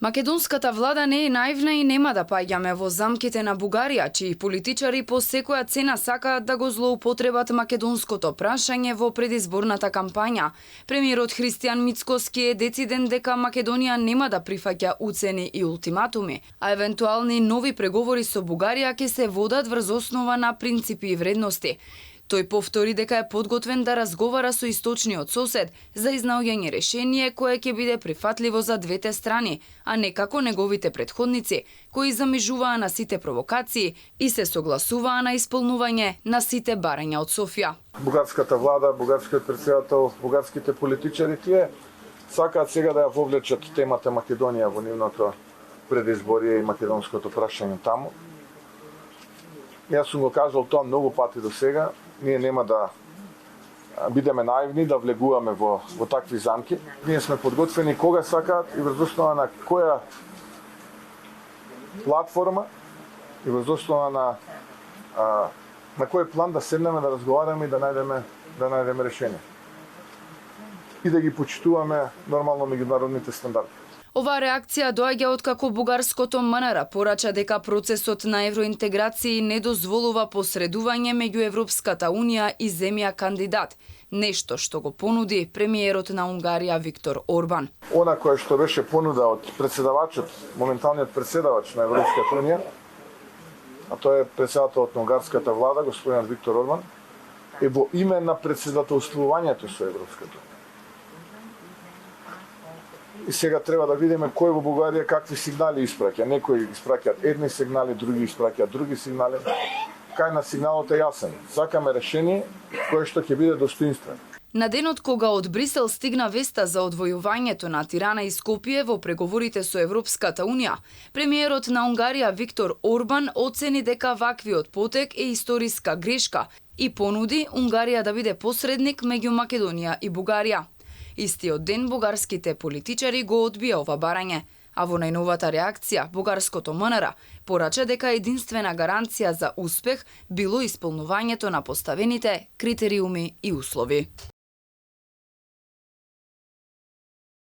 Македонската влада не е наивна и нема да паѓаме во замките на Бугарија, чии политичари по секоја цена сакаат да го злоупотребат македонското прашање во предизборната кампања. Премиерот Христијан Мицкоски е дециден дека Македонија нема да прифаќа уцени и ултиматуми, а евентуални нови преговори со Бугарија ќе се водат врз основа на принципи и вредности. Тој повтори дека е подготвен да разговара со источниот сосед за изнаоѓање решение кое ќе биде прифатливо за двете страни, а не како неговите претходници, кои замижуваа на сите провокации и се согласуваа на исполнување на сите барања од Софија. Бугарската влада, бугарскиот претседател, бугарските политичари, тие сакаат сега да ја вовлечат темата Македонија во нивното предизборие и македонското прашање таму. Јас сум го кажал тоа многу пати до сега. Ние нема да бидеме наивни, да влегуваме во такви замки. Ние сме подготвени кога сакаат и врз основа на која платформа и врз основа на кој план да седнеме, да разговараме и да најдеме решение. И да ги почитуваме нормално меѓународните стандарди. Оваа реакција доаѓа откако бугарското МНР порача дека процесот на евроинтеграција не дозволува посредување меѓу Европската унија и земја кандидат, нешто што го понуди премиерот на Унгарија Виктор Орбан. Она кое што беше понуда од претседавачот, моменталниот претседавач на Европската унија, а тој е претседателот на унгарската влада, господинот Виктор Орбан, е во име на претседателствувањето со Европската унија. И сега треба да видиме кој во Бугарија какви сигнали испраќа. Некои испраќаат едни сигнали, други испраќаат други сигнали. Кај на сигналот е јасен. Сакаме решение кое што ќе биде достоинствено. На денот кога од Брисел стигна веста за одвојувањето на Тирана и Скопје во преговорите со Европската унија, премиерот на Унгарија Виктор Орбан оцени дека ваквиот потек е историска грешка и понуди Унгарија да биде посредник меѓу Македонија и Бугарија. Истиот ден бугарските политичари го одбија ова барање, а во најновата реакција бугарското МНР порача дека единствена гаранција за успех било исполнувањето на поставените критериуми и услови.